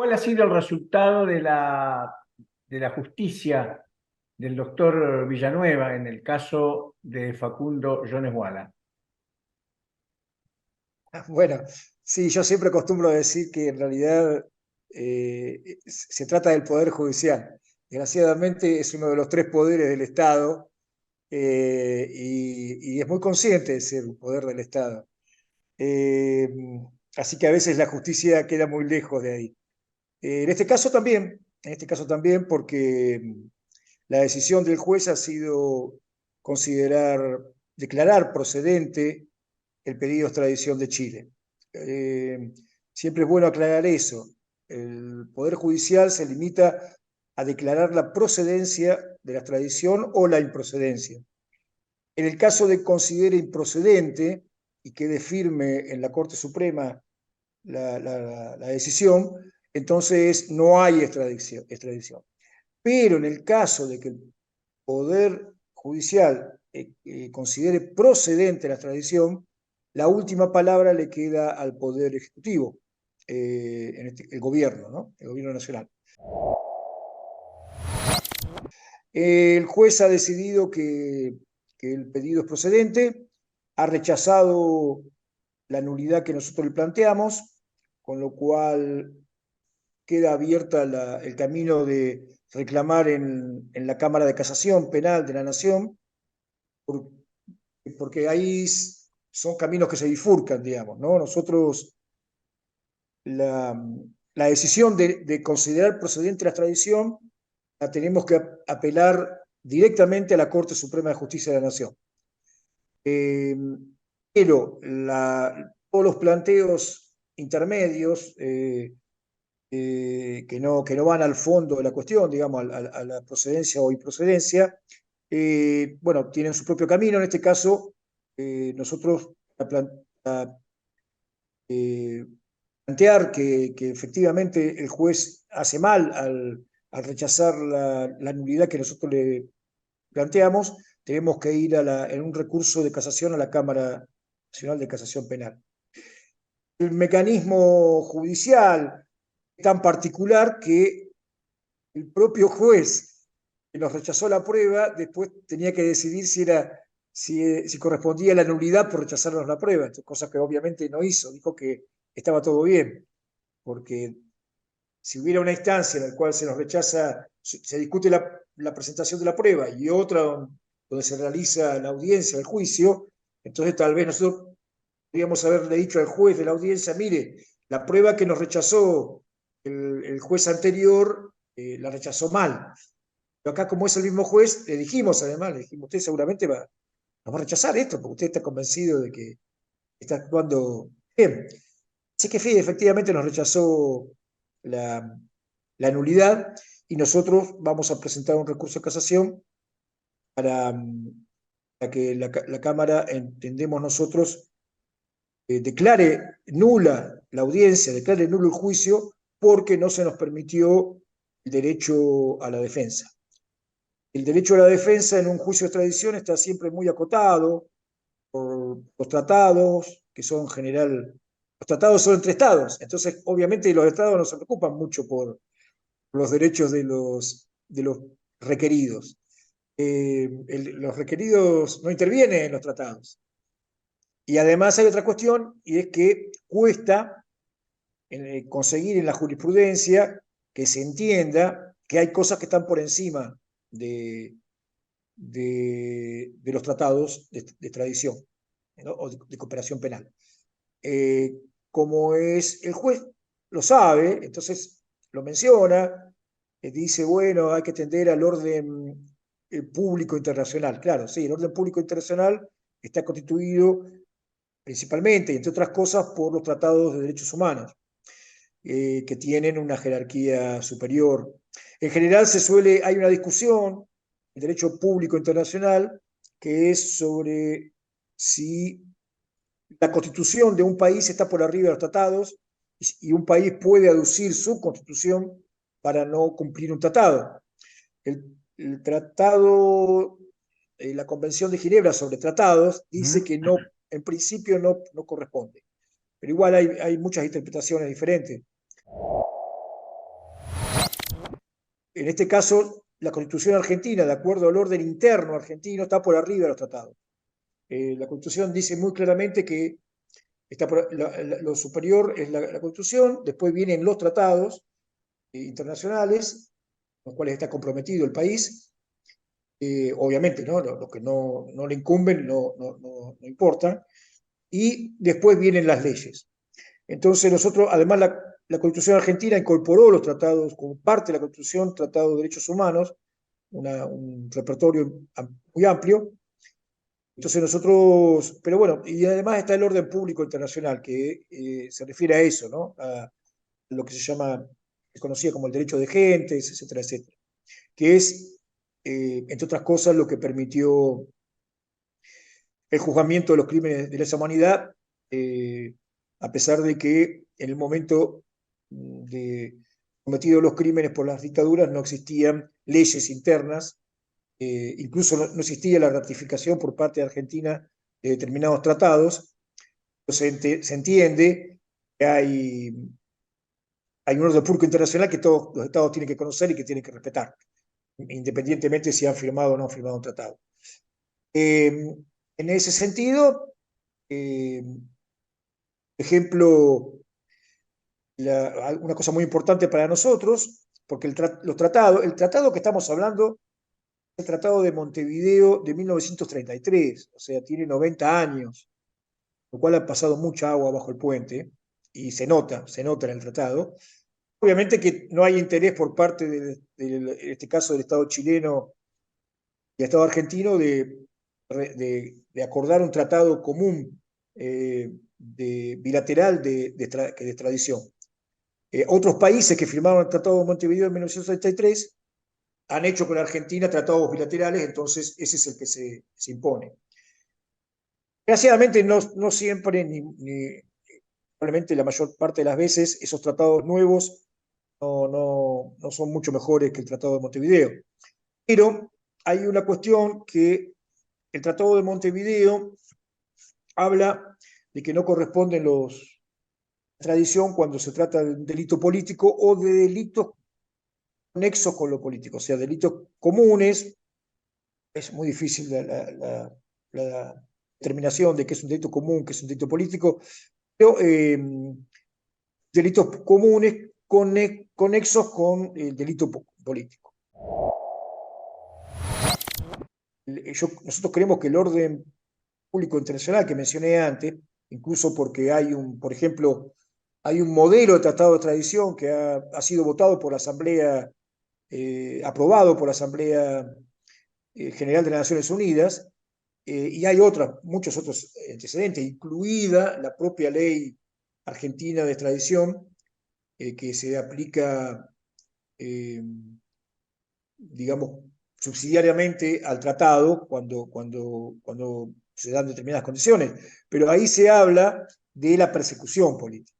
¿Cuál ha sido el resultado de la justicia del doctor Villanueva en el caso de Facundo Jones Walla? Bueno, sí, yo siempre acostumbro a decir que en realidad se trata del Poder Judicial. Desgraciadamente es uno de los tres poderes del Estado y es muy consciente de ser un poder del Estado. Eh, Así que a veces la justicia queda muy lejos de ahí. En este caso también porque la decisión del juez ha sido declarar procedente el pedido de extradición de Chile. Eh, Siempre es bueno aclarar eso. El Poder Judicial se limita a declarar la procedencia de la extradición o la improcedencia. En el caso de considere improcedente y quede firme en la Corte Suprema la decisión, entonces no hay extradición. Pero en el caso de que el Poder Judicial considere procedente la extradición, la última palabra le queda al Poder Ejecutivo, el gobierno, ¿no? El gobierno nacional. El juez ha decidido que el pedido es procedente, ha rechazado la nulidad que nosotros le planteamos, con lo cual queda abierta el camino de reclamar en la Cámara de Casación Penal de la Nación, por, porque ahí son caminos que se bifurcan, digamos, ¿no? Nosotros, la, la decisión de considerar procedente la extradición la tenemos que apelar directamente a la Corte Suprema de Justicia de la Nación. Eh, pero todos los planteos intermedios que no van al fondo de la cuestión, digamos, a la procedencia o improcedencia, bueno, tienen su propio camino. En este caso, nosotros eh, plantear que efectivamente el juez hace mal al rechazar la nulidad que nosotros le planteamos, tenemos que ir en un recurso de casación a la Cámara Nacional de Casación Penal. El mecanismo judicial es tan particular que el propio juez que nos rechazó la prueba después tenía que decidir si correspondía la nulidad por rechazarnos la prueba, cosa que obviamente no hizo, dijo que estaba todo bien, porque si hubiera una instancia en la cual se nos rechaza, se discute la presentación de la prueba y otra donde se realiza la audiencia, el juicio, entonces tal vez nosotros podríamos haberle dicho al juez de la audiencia, mire, la prueba que nos rechazó el juez anterior la rechazó mal. Pero acá, como es el mismo juez, le dijimos además, le dijimos, usted seguramente nos va a rechazar esto, porque usted está convencido de que está actuando bien. Así que sí, efectivamente nos rechazó la, la nulidad y nosotros vamos a presentar un recurso de casación para, para que la Cámara, entendemos nosotros, declare nula la audiencia, declare nulo el juicio, porque no se nos permitió el derecho a la defensa. El derecho a la defensa en un juicio de extradición está siempre muy acotado por los tratados, que son en general, los tratados son entre estados, entonces obviamente los estados no se preocupan mucho por los derechos de los requeridos. Los requeridos no intervienen en los tratados. Y además hay otra cuestión, y es que cuesta conseguir en la jurisprudencia que se entienda que hay cosas que están por encima de los tratados de extradición, ¿no? O de cooperación penal. Como es el juez lo sabe, entonces lo menciona, dice, bueno, hay que atender al orden público internacional. Claro, sí, el orden público internacional está constituido principalmente, y entre otras cosas, por los tratados de derechos humanos, que tienen una jerarquía superior. En general hay una discusión, el derecho público internacional, que es sobre si la constitución de un país está por arriba de los tratados y un país puede aducir su constitución para no cumplir un tratado. El tratado, la Convención de Ginebra sobre tratados dice ¿Mm? que no, en principio no corresponde, pero igual hay muchas interpretaciones diferentes. en este caso, la Constitución argentina, de acuerdo al orden interno argentino, está por arriba de los tratados. La Constitución dice muy claramente que lo superior es la Constitución, después vienen los tratados internacionales, con los cuales está comprometido el país. Obviamente, ¿no? Lo que no le incumben no importa. Y después vienen las leyes. Entonces nosotros, además, la Constitución argentina incorporó los tratados como parte de la Constitución, Tratado de Derechos Humanos, un repertorio muy amplio. Entonces nosotros, pero bueno, y además está el orden público internacional, que se refiere a eso, ¿no? A lo que se conocía como el derecho de gentes, etcétera, etcétera. Que es, entre otras cosas, lo que permitió el juzgamiento de los crímenes de lesa humanidad, a pesar de que en el momento de cometidos los crímenes por las dictaduras no existían leyes internas, incluso no existía la ratificación por parte de Argentina de determinados tratados. Se entiende que hay un orden público internacional que todos los estados tienen que conocer y que tienen que respetar, independientemente si han firmado o no han firmado un tratado. En ese sentido, ejemplo, una cosa muy importante para nosotros, porque el tratado que estamos hablando es el Tratado de Montevideo de 1933, o sea, tiene 90 años, lo cual ha pasado mucha agua bajo el puente, y se nota en el tratado. Obviamente que no hay interés por parte, en este caso, del Estado chileno y del Estado argentino de acordar un tratado común bilateral de extradición. Otros países que firmaron el Tratado de Montevideo en 1933 han hecho con Argentina tratados bilaterales, entonces ese es el que se impone. Desgraciadamente no siempre, probablemente la mayor parte de las veces, esos tratados nuevos no son mucho mejores que el Tratado de Montevideo. Pero hay una cuestión que el Tratado de Montevideo habla de que no corresponden los extradición cuando se trata de un delito político o de delitos conexos con lo político, o sea, delitos comunes. Es muy difícil la determinación de qué es un delito común, qué es un delito político, pero delitos comunes conexos con el delito político. Nosotros creemos que el orden público internacional que mencioné antes, incluso porque por ejemplo, hay un modelo de tratado de extradición que ha sido votado por la Asamblea, aprobado por la Asamblea General de las Naciones Unidas, y hay muchos otros antecedentes, incluida la propia ley argentina de extradición, que se aplica, digamos, subsidiariamente al tratado cuando se dan determinadas condiciones. Pero ahí se habla de la persecución política.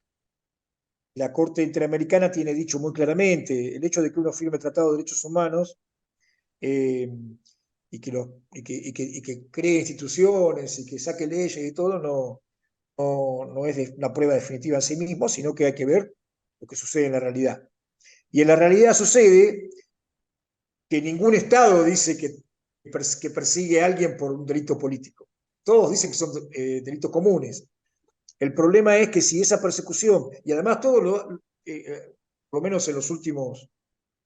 La Corte Interamericana tiene dicho muy claramente, el hecho de que uno firme tratado de derechos humanos y que cree instituciones y que saque leyes y todo, no es una prueba definitiva en sí mismo, sino que hay que ver lo que sucede en la realidad. Y en la realidad sucede que ningún Estado dice que persigue a alguien por un delito político. Todos dicen que son delitos comunes. El problema es que si esa persecución, y además por lo menos en los últimos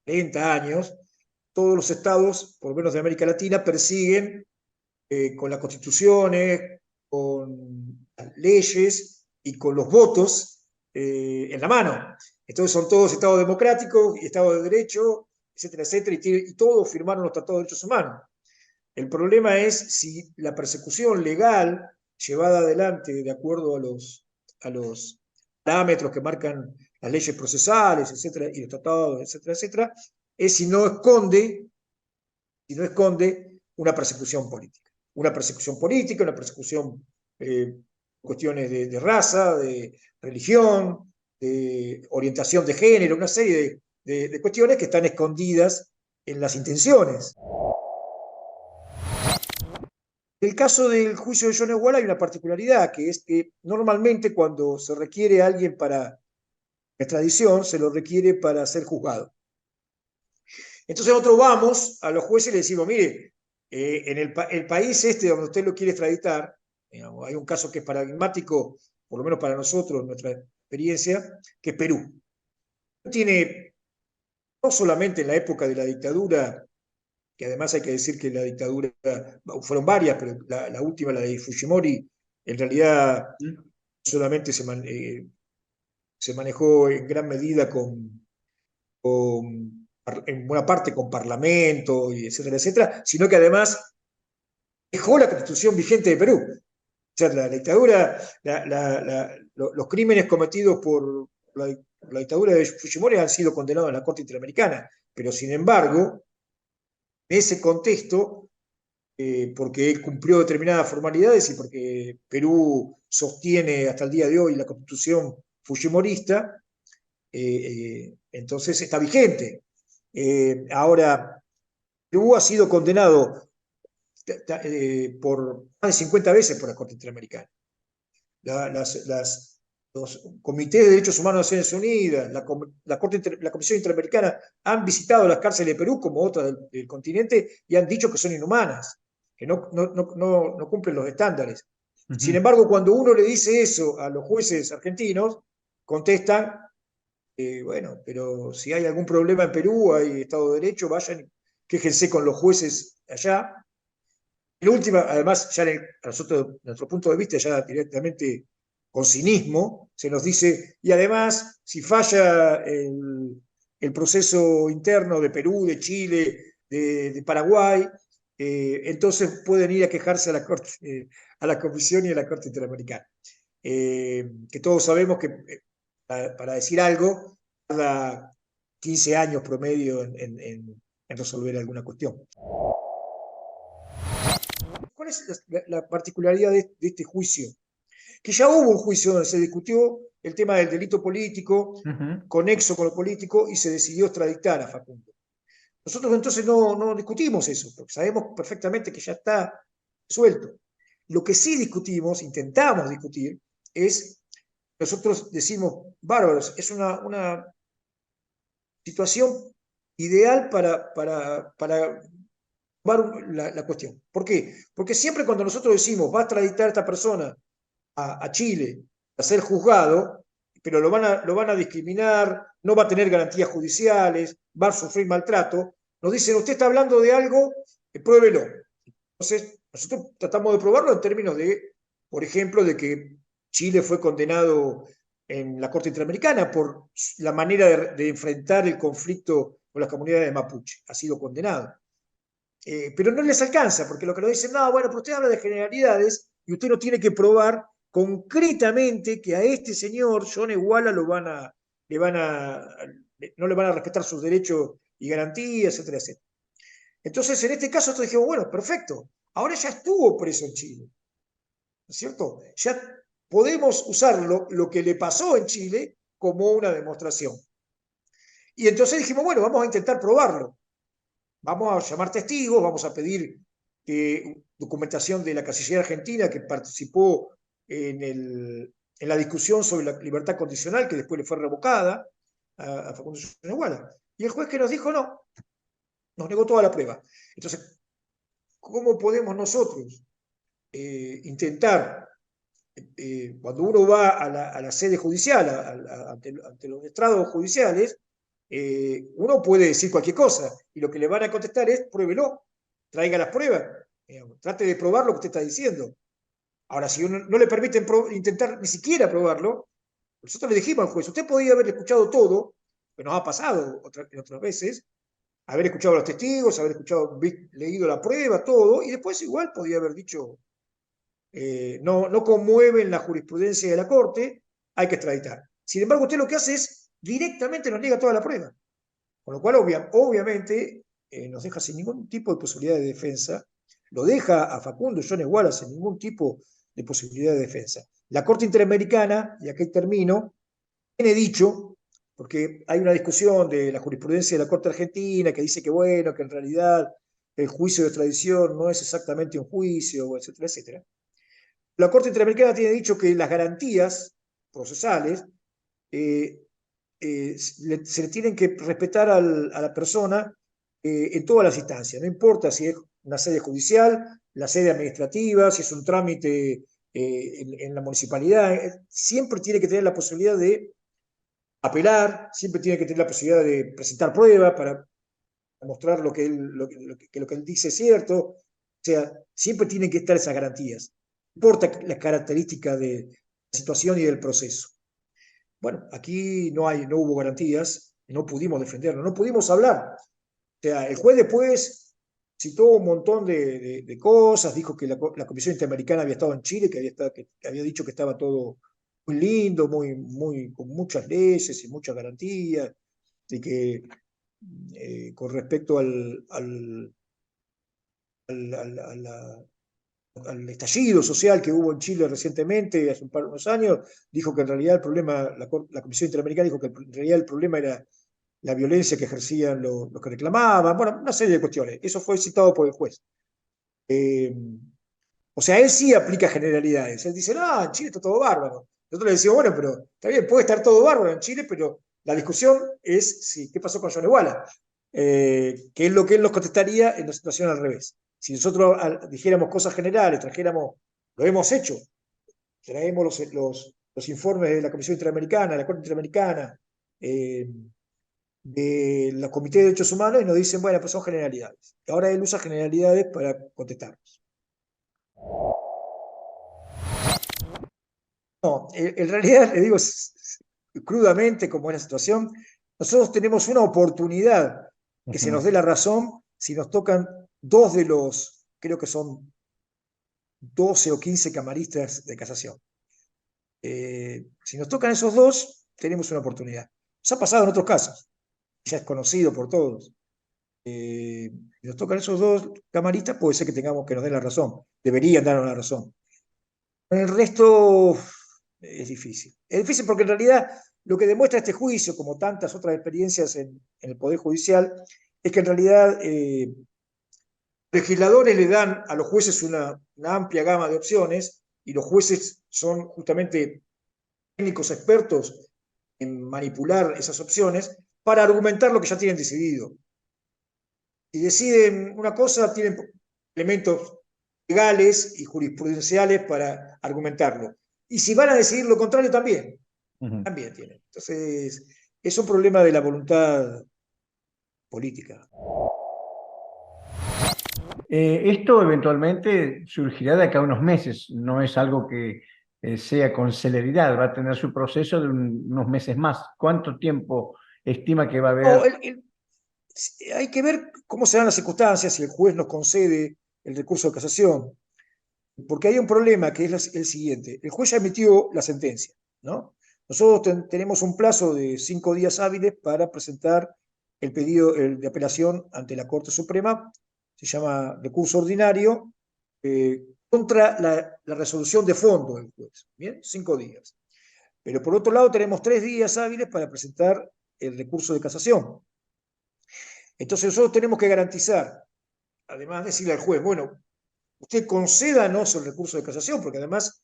30 años, todos los estados, por lo menos de América Latina, persiguen con las constituciones, con las leyes y con los votos en la mano. Entonces son todos estados democráticos y estados de derecho, etcétera, etcétera, y todos firmaron los tratados de derechos humanos. El problema es si la persecución legal llevada adelante de acuerdo a los parámetros que marcan las leyes procesales, etcétera, y los tratados, etcétera, etcétera, es si no esconde una persecución política. Una persecución política, una persecución cuestiones de raza, de religión, de orientación de género, una serie de cuestiones que están escondidas en las intenciones. En el caso del juicio de John Iguala hay una particularidad, que es que normalmente cuando se requiere a alguien para extradición, se lo requiere para ser juzgado. Entonces nosotros vamos a los jueces y le decimos, mire, en el país este donde usted lo quiere extraditar, digamos, hay un caso que es paradigmático, por lo menos para nosotros, nuestra experiencia, que es Perú. Tiene, no solamente en la época de la dictadura, que además hay que decir que la dictadura, fueron varias, pero la última, la de Fujimori, en realidad solamente se manejó en gran medida en buena parte con parlamento, y etcétera, etcétera, sino que además dejó la constitución vigente de Perú. O sea, la dictadura, los crímenes cometidos por la dictadura de Fujimori han sido condenados en la Corte Interamericana, pero sin embargo, en ese contexto, porque él cumplió determinadas formalidades y porque Perú sostiene hasta el día de hoy la constitución fujimorista, entonces está vigente. Ahora, Perú ha sido condenado por más de 50 veces por la Corte Interamericana. Los comités de derechos humanos de Naciones Unidas, la Comisión Interamericana han visitado las cárceles de Perú como otras del continente y han dicho que son inhumanas, que no cumplen los estándares. Sin embargo, cuando uno le dice eso a los jueces argentinos, contestan, bueno, pero si hay algún problema en Perú, hay Estado de Derecho, vayan, quéjense con los jueces allá. Y la última, además, ya a nosotros, de nuestro punto de vista, ya directamente con cinismo, se nos dice, y además, si falla el proceso interno de Perú, de Chile, de Paraguay, entonces pueden ir a quejarse a la Corte, a la Comisión y a la Corte Interamericana. Que todos sabemos que para decir algo, tarda 15 años promedio en resolver alguna cuestión. ¿Cuál es la particularidad de este juicio? Que ya hubo un juicio donde se discutió el tema del delito político, conexo con lo político, y se decidió extraditar a Facundo. Nosotros entonces no discutimos eso, porque sabemos perfectamente que ya está suelto. Lo que sí discutimos, intentamos discutir, es, nosotros decimos, bárbaros, es una situación ideal para la cuestión. ¿Por qué? Porque siempre cuando nosotros decimos, va a extraditar a esta persona a Chile a ser juzgado, pero lo van a discriminar, no va a tener garantías judiciales, va a sufrir maltrato, nos dicen, usted está hablando de algo, pruébelo. Entonces, nosotros tratamos de probarlo en términos de, por ejemplo, de que Chile fue condenado en la Corte Interamericana por la manera de enfrentar el conflicto con las comunidades de Mapuche. Ha sido condenado. Pero no les alcanza, porque lo que nos dicen, no, bueno, pero usted habla de generalidades y usted no tiene que probar concretamente que a este señor, John Iguala, no le van a respetar sus derechos y garantías, etcétera, etcétera. Entonces, en este caso, nosotros dijimos, bueno, perfecto, ahora ya estuvo preso en Chile, ¿no es cierto? Ya podemos usarlo, lo que le pasó en Chile, como una demostración. Y entonces dijimos, bueno, vamos a intentar probarlo. Vamos a llamar testigos, vamos a pedir documentación de la Cancillería Argentina que participó en la discusión sobre la libertad condicional, que después le fue revocada a Facundo Iguala. Y el juez que nos dijo no, nos negó toda la prueba. Entonces, ¿cómo podemos nosotros intentar, cuando uno va a la sede judicial, ante los estrados judiciales, uno puede decir cualquier cosa y lo que le van a contestar es pruébelo, traiga las pruebas, trate de probar lo que usted está diciendo. Ahora, si uno no le permiten intentar ni siquiera probarlo, nosotros le dijimos al juez, usted podía haber escuchado todo, que nos ha pasado otras veces, haber escuchado a los testigos, haber leído la prueba, todo, y después igual podía haber dicho, no conmueven la jurisprudencia de la Corte, hay que extraditar. Sin embargo, usted lo que hace es directamente nos niega toda la prueba. Con lo cual, obviamente, nos deja sin ningún tipo de posibilidad de defensa, lo deja a Facundo John Iguala sin ningún tipo de posibilidad de defensa. La Corte Interamericana, y aquí termino, tiene dicho, porque hay una discusión de la jurisprudencia de la Corte Argentina que dice que bueno, que en realidad el juicio de extradición no es exactamente un juicio, etcétera, etcétera. La Corte Interamericana tiene dicho que las garantías procesales se le tienen que respetar a la persona en todas las instancias, no importa si es una sede judicial, la sede administrativa, si es un trámite en la municipalidad, siempre tiene que tener la posibilidad de apelar, siempre tiene que tener la posibilidad de presentar pruebas para mostrar lo que él dice es cierto. O sea, siempre tienen que estar esas garantías. No importa las características de la situación y del proceso. Bueno, aquí no hubo garantías, no pudimos defenderlo, no pudimos hablar. O sea, el juez después citó un montón de cosas, dijo que la Comisión Interamericana había estado en Chile, que había dicho que estaba todo muy lindo, con muchas leyes y muchas garantías, y que con respecto al, al, a la- al estallido social que hubo en Chile recientemente, hace unos años, dijo que en realidad el problema, la Comisión Interamericana dijo que en realidad el problema era la violencia que ejercían los que reclamaban, bueno, una serie de cuestiones. Eso fue citado por el juez. Eh, o sea, él sí aplica generalidades. Él dice, no, en Chile está todo bárbaro. Nosotros le decimos, bueno, pero está bien, puede estar todo bárbaro en Chile, pero la discusión es si, qué pasó con John Iguala, que es lo que él nos contestaría en una situación al revés. Si nosotros dijéramos cosas generales, trajéramos, lo hemos hecho, traemos los informes de la Comisión Interamericana, de la Corte Interamericana, de los comités de derechos humanos y nos dicen, bueno, pues son generalidades. Y ahora él usa generalidades para contestarnos. No, en realidad, le digo crudamente como es la situación, nosotros tenemos una oportunidad que se nos dé la razón si nos tocan dos de los, creo que son 12 o 15 camaristas de casación. Si nos tocan esos dos, tenemos una oportunidad. Nos ha pasado en otros casos, ya es conocido por todos. Si nos tocan esos dos camaristas, puede ser que tengamos que nos den la razón. Deberían darnos la razón. El resto es difícil. Es difícil porque en realidad lo que demuestra este juicio, como tantas otras experiencias en el Poder Judicial, es que en realidad legisladores le dan a los jueces una amplia gama de opciones y los jueces son justamente técnicos expertos en manipular esas opciones para argumentar lo que ya tienen decidido. Si deciden una cosa, tienen elementos legales y jurisprudenciales para argumentarlo. Y si van a decidir lo contrario, también, también tienen. Entonces, es un problema de la voluntad política. Esto eventualmente surgirá de acá a unos meses, no es algo que sea con celeridad, va a tener su proceso de unos meses más. ¿Cuánto tiempo estima que va a No, haber? hay que ver cómo se dan las circunstancias si el juez nos concede el recurso de casación. Porque hay un problema que es el siguiente. El juez ya emitió la sentencia, ¿no? Nosotros tenemos un plazo de 5 días hábiles para presentar el pedido de apelación ante la Corte Suprema, se llama recurso ordinario, contra la resolución de fondo del juez. Bien, 5 días. Pero por otro lado tenemos 3 días hábiles para presentar el recurso de casación. Entonces nosotros tenemos que garantizar, además de decirle al juez, bueno, usted concédanos el recurso de casación, porque además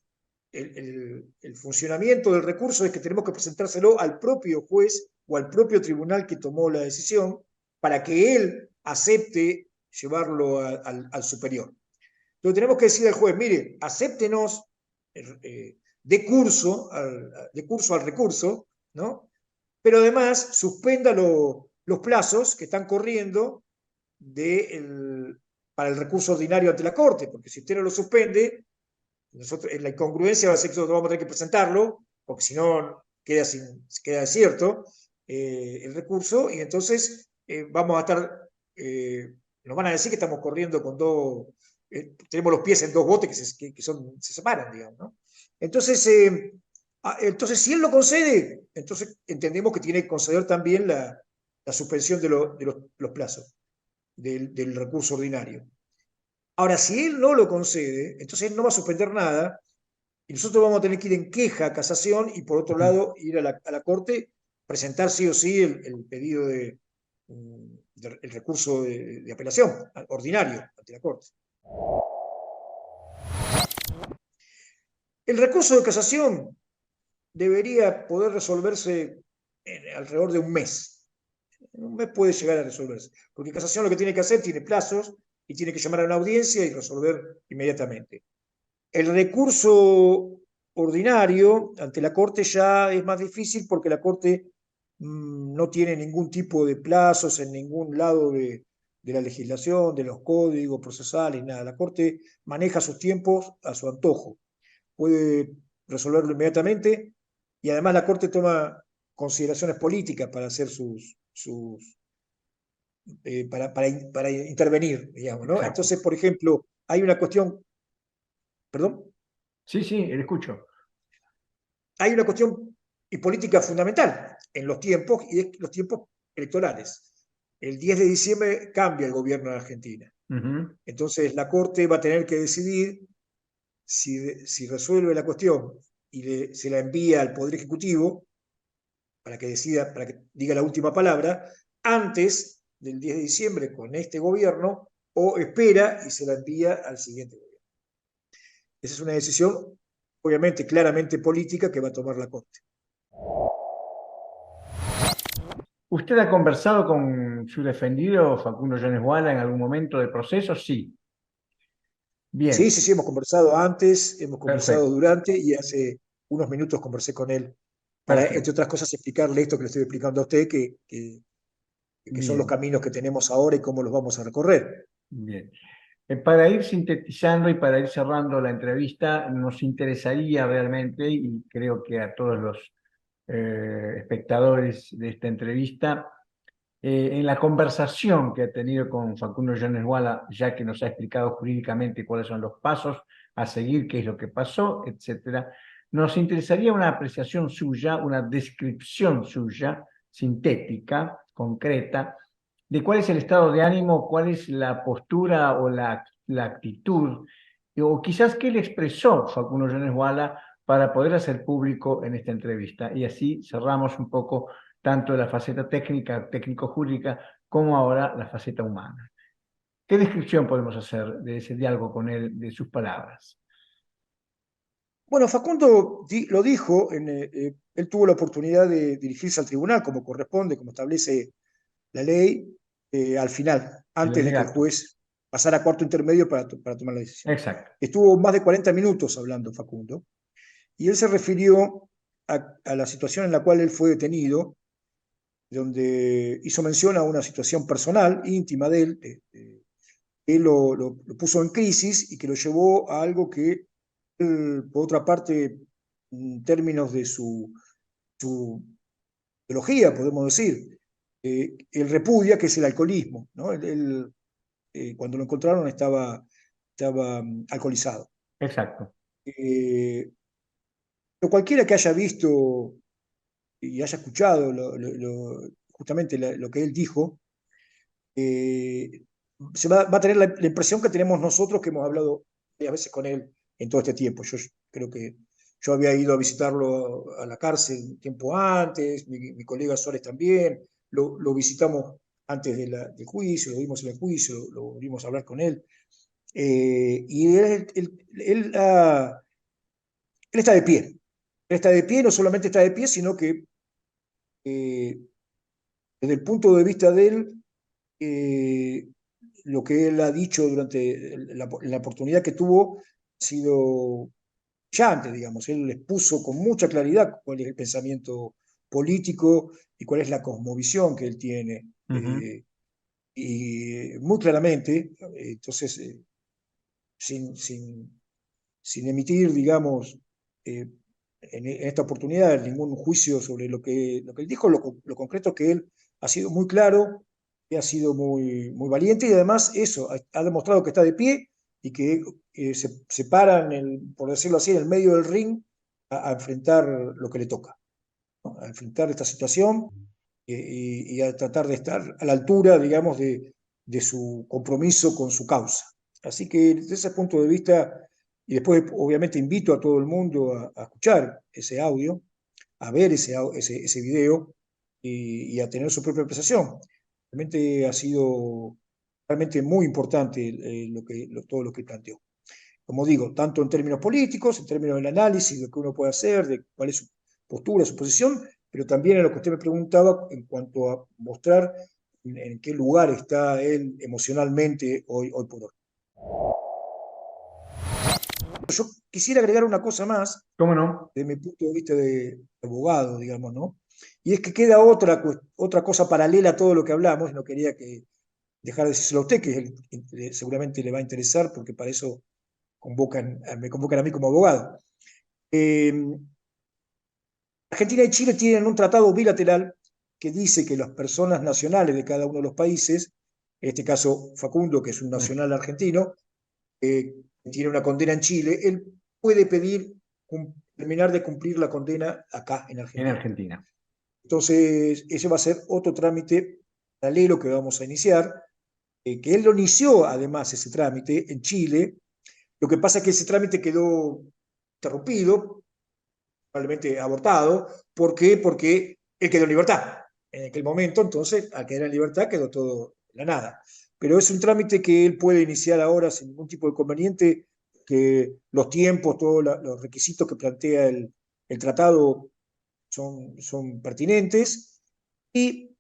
el funcionamiento del recurso es que tenemos que presentárselo al propio juez o al propio tribunal que tomó la decisión para que él acepte llevarlo al superior. Entonces tenemos que decir al juez, mire, acéptenos, de curso al recurso, ¿no? Pero además suspenda los plazos que están corriendo para el recurso ordinario ante la Corte, porque si usted no lo suspende, nosotros, en la incongruencia va a ser que nosotros vamos a tener que presentarlo, porque si no queda desierto el recurso, y entonces vamos a estar, nos van a decir que estamos corriendo con tenemos los pies en dos botes se separan, digamos, ¿no? Entonces, entonces, si él lo concede, entonces entendemos que tiene que conceder también la suspensión de los plazos del recurso ordinario. Ahora, si él no lo concede, entonces él no va a suspender nada y nosotros vamos a tener que ir en queja a casación y por otro lado ir a la Corte, presentar sí o sí el pedido el recurso de apelación ordinario ante la Corte. El recurso de casación debería poder resolverse en alrededor de un mes. En un mes puede llegar a resolverse. Porque casación lo que tiene que hacer, tiene plazos y tiene que llamar a una audiencia y resolver inmediatamente. El recurso ordinario ante la Corte ya es más difícil porque la Corte no tiene ningún tipo de plazos en ningún lado de la legislación, de los códigos procesales, nada. La Corte maneja sus tiempos a su antojo. Puede resolverlo inmediatamente y además la Corte toma consideraciones políticas para hacer para intervenir, digamos, ¿no? Exacto. Entonces, por ejemplo, hay una cuestión, perdón, Sí, sí, le escucho. hay una cuestión y política fundamental en los tiempos, y es los tiempos electorales. El 10 de diciembre cambia el gobierno de Argentina. Ujú. Entonces la Corte va a tener que decidir si resuelve la cuestión y se la envía al Poder Ejecutivo para que decida, para que diga la última palabra, antes del 10 de diciembre con este gobierno, o espera y se la envía al siguiente gobierno. Esa es una decisión, obviamente, claramente política que va a tomar la Corte. ¿Usted ha conversado con su defendido, Facundo Yanes Wala, en algún momento del proceso? Sí. Sí, Bien, sí, sí, hemos conversado antes, hemos conversado perfecto, durante y hace unos minutos conversé con él para, entre perfecto. otras cosas, explicarle esto que le estoy explicando a usted, que son los Bien, caminos que tenemos ahora y cómo los vamos a recorrer. bien. Para ir sintetizando y para ir cerrando la entrevista, nos interesaría realmente, y creo que a todos los espectadores de esta entrevista, en la conversación que ha tenido con Facundo Yanes Wala, ya que nos ha explicado jurídicamente cuáles son los pasos a seguir, qué es lo que pasó, etcétera, nos interesaría una apreciación suya, una descripción suya, sintética, concreta, de cuál es el estado de ánimo, cuál es la postura o la actitud, o quizás qué le expresó Facundo Yanes Wala para poder hacer público en esta entrevista. Y así cerramos un poco tanto la faceta técnica, técnico-jurídica, como ahora la faceta humana. ¿Qué descripción podemos hacer de ese diálogo con él, de sus palabras? Bueno, Facundo lo dijo, él tuvo la oportunidad de dirigirse al tribunal como corresponde, como establece la ley, al final, El antes de que el alegato. juez pasara a cuarto intermedio para tomar la decisión. Exacto. Estuvo más de 40 minutos hablando Facundo, y él se refirió a la situación en la cual él fue detenido, donde hizo mención a una situación personal, íntima de él, que lo puso en crisis y que lo llevó a algo que él, por otra parte, en términos de su teología, podemos decir, él repudia, que es el alcoholismo, ¿no? Cuando lo encontraron estaba alcoholizado. Exacto. Eh, pero cualquiera que haya visto y haya escuchado justamente lo que él dijo, eh, va a tener la impresión que tenemos nosotros que hemos hablado varias veces con él en todo este tiempo. Yo creo que yo había ido a visitarlo a la cárcel un tiempo antes, mi colega Suárez también, lo visitamos antes del juicio, lo vimos en el juicio, lo volvimos a hablar con él. Y él está de pie. Él está de pie, no solamente está de pie, sino que eh, desde el punto de vista de él, eh, lo que él ha dicho durante la oportunidad que tuvo ha sido brillante, digamos. Él expuso con mucha claridad cuál es el pensamiento político y cuál es la cosmovisión que él tiene. Ujú. Y muy claramente, entonces, sin, sin, sin emitir, digamos, en esta oportunidad ningún juicio sobre lo que él dijo, lo concreto es que él ha sido muy claro, que ha sido muy, muy valiente y además eso, ha demostrado que está de pie y que se para, por decirlo así, en el medio del ring a enfrentar lo que le toca, ¿no? A enfrentar esta situación y a tratar de estar a la altura, digamos, de su compromiso con su causa. Así que desde ese punto de vista, y después obviamente invito a todo el mundo a escuchar ese audio, a ver ese video y a tener su propia apreciación. Realmente ha sido realmente muy importante todo lo que planteó. Como digo, tanto en términos políticos, en términos del análisis de lo que uno puede hacer, de cuál es su postura, su posición, pero también en lo que usted me preguntaba en cuanto a mostrar en qué lugar está él emocionalmente hoy por hoy. Yo quisiera agregar una cosa más, ¿Cómo no? desde mi punto de vista de abogado, digamos, ¿no? Y es que queda otra cosa paralela a todo lo que hablamos, y no quería dejar de decírselo a usted, que seguramente le va a interesar, porque para eso me convocan a mí como abogado. Eh, Argentina y Chile tienen un tratado bilateral que dice que las personas nacionales de cada uno de los países, en este caso Facundo, que es un nacional argentino, tiene una condena en Chile, él puede pedir terminar de cumplir la condena acá en En Argentina. Argentina. Entonces, ese va a ser otro trámite paralelo que vamos a iniciar, que él lo inició además ese trámite en Chile. Lo que pasa es que ese trámite quedó interrumpido, probablemente abortado. ¿Por qué? Porque él quedó en libertad en aquel momento, entonces al quedar en libertad quedó todo en la nada. Pero es un trámite que él puede iniciar ahora sin ningún tipo de inconveniente, que los tiempos, todos los requisitos que plantea el tratado son pertinentes. Y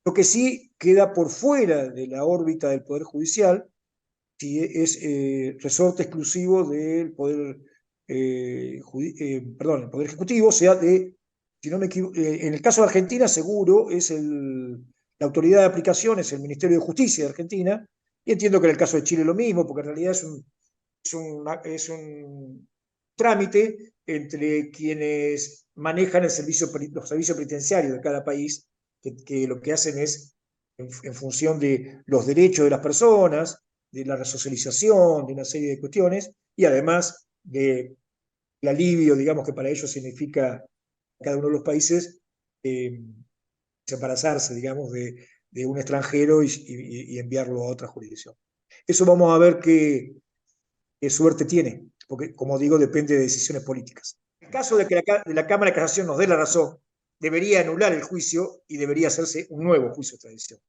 lo que sí queda por fuera de la órbita del Poder Judicial sí, es resorte exclusivo del Poder, perdón, el Poder Ejecutivo, o sea, si no me en el caso de Argentina, seguro es la autoridad de aplicación, es el Ministerio de Justicia de Argentina, y entiendo que en el caso de Chile lo mismo, porque en realidad es un trámite entre quienes manejan los servicios penitenciarios de cada país, que lo que hacen es, en función de los derechos de las personas, de la resocialización, de una serie de cuestiones, y además del alivio, digamos, que para ellos significa cada uno de los países eh, separarse, digamos, de un extranjero y enviarlo a otra jurisdicción. Eso vamos a ver qué suerte tiene, porque, como digo, depende de decisiones políticas. En caso de que la Cámara de Casación nos dé la razón, debería anular el juicio y debería hacerse un nuevo juicio de extradición.